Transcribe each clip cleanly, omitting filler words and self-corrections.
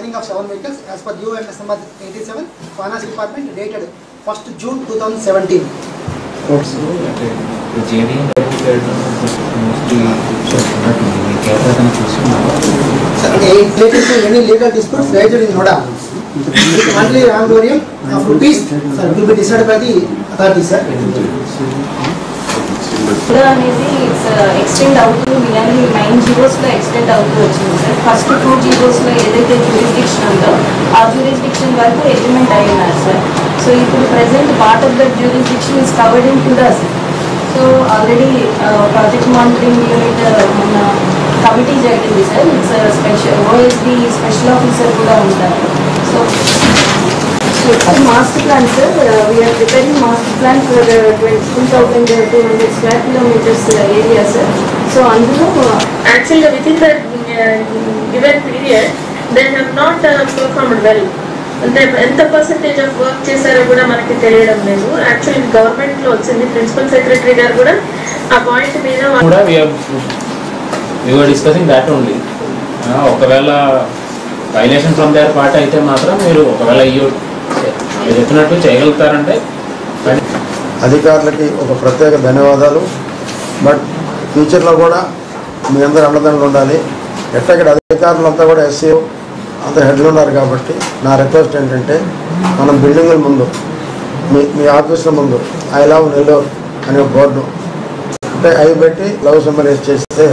ordering of 7 vehicles as per UMS number 87, Finance Department, dated 1st June 2017. Related to any legal disputes raised in Noida, monthly honorarium of rupees will be decided by the authority, sir. It's extend out to nearly 9 GOs extend out to sir. First 2 GOs jurisdiction jurisdiction agreement sir. So present part of the jurisdiction is covered in TUDA, sir. So already project monitoring unit committee జరిగింది sir. It's a special OSD special officer కూడా ఉంటారు. So master plan, sir. We are preparing master plan for 22,200 square kilometers area, sir. So actually within the given period they have not performed well. ఎంత percentage of work చేశారో కూడా మనకి తెలియడం లేదు. Actually government లో వచ్చింది, ప్రిన్సిపల్ సెక్రటరీ గారు కూడా ఆ పాయింట్ మీద కూడా we were discussing that only. ఒకవేళ వైలేషన్ ఫ్రమ్ దేర్ పార్ట్ అయితే మాత్రం మీరు ఒకవేళ చెప్పినట్టు చేయగలుగుతారంటే అధికారులకి ఒక ప్రత్యేక ధన్యవాదాలు. బట్ ఫ్యూచర్లో కూడా మీ అందరూ అండదండలు ఉండాలి. ఎట్టక్కడ అధికారులంతా కూడా ఎస్సీ అంత హెడ్లు ఉన్నారు కాబట్టి నా రిక్వెస్ట్ ఏంటంటే మనం బిల్డింగుల ముందు మీ ఆఫీసుల ముందు ఐ లవ్ నెల్లూరు అనే బోర్డు అంటే అవి పెట్టి లవ్ సింబలైజ్ చేస్తే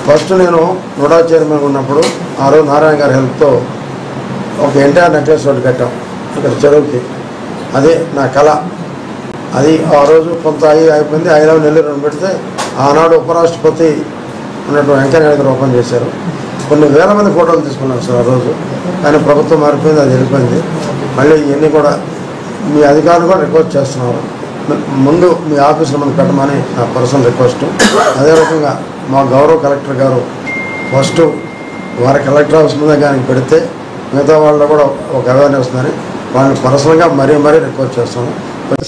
ఫస్ట్ నేను నోడా చైర్మన్ ఉన్నప్పుడు ఆ రోజు నారాయణ గారి హెల్ప్తో ఒక ఎంటైర్ నెక్లెస్ రోడ్డు కట్టాం ఇక్కడ చెరువుకి. అది నా కళ. అది ఆ రోజు కొంత అయిపోయింది. ఐ లవ్ నెల్లూరు అని పెడితే ఆనాడు ఉపరాష్ట్రపతి ఉన్నటువంటి వెంకయ్య నాయుడు గారు ఓపెన్ చేశారు. కొన్ని వేల మంది ఫోటోలు తీసుకున్నాను సార్ ఆ రోజు. కానీ ప్రభుత్వం మారిపోయింది, అది వెళ్ళిపోయింది. మళ్ళీ ఇవన్నీ కూడా మీ అధికారులు కూడా రిక్వెస్ట్ చేస్తున్నారు, ముందు మీ ఆఫీసులో మనం పెట్టమని నా పర్సనల్ రిక్వెస్ట్. అదే రకంగా మా గౌరవ కలెక్టర్ గారు ఫస్ట్ వారి కలెక్టర్ ఆఫీస్ ముందే కానీ పెడితే మిగతా వాళ్ళు కూడా ఒక అవేర్నెస్ వస్తుందని వాళ్ళని పర్సనల్గా మరీ రిక్వెస్ట్ చేస్తాను.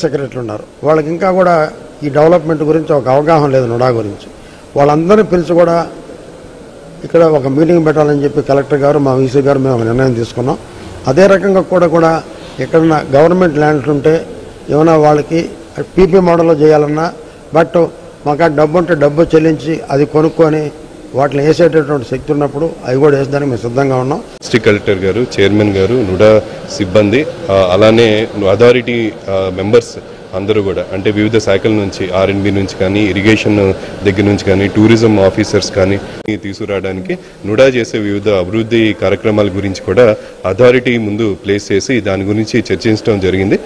సెక్రటరీలు ఉన్నారు, వాళ్ళకి ఇంకా కూడా ఈ డెవలప్మెంట్ గురించి ఒక అవగాహన లేదు. నోడా గురించి వాళ్ళందరినీ పిలిచి కూడా ఇక్కడ ఒక మీటింగ్ పెట్టాలని చెప్పి కలెక్టర్ గారు మా వీసీ గారు మేము నిర్ణయం తీసుకున్నాం. అదే రకంగా కూడా ఎక్కడన్నా గవర్నమెంట్ ల్యాండ్స్ ఉంటే ఏమైనా వాళ్ళకి పీపీ మోడల్లో చేయాలన్నా, బట్ మాకు ఆ డబ్బు ఉంటే డబ్బు చెల్లించి అది కొనుక్కొని వాటిని వేసేటటువంటి శక్తి ఉన్నప్పుడు అవి కూడా వేసేదానికి మేము సిద్ధంగా ఉన్నాం. డిస్ట్రిక్ట్ కలెక్టర్ గారు, చైర్మన్ గారు, నుడా సిబ్బంది, అలానే అథారిటీ మెంబర్స్ అందరూ కూడా అంటే వివిధ శాఖల నుంచి R&B నుంచి కానీ, ఇరిగేషన్ దగ్గర నుంచి కానీ, టూరిజం ఆఫీసర్స్ కానీ తీసుకురావడానికి నుడా చేసే వివిధ అభివృద్ధి కార్యక్రమాల గురించి కూడా అథారిటీ ముందు ప్లేస్ చేసి దాని గురించి చర్చించడం జరిగింది.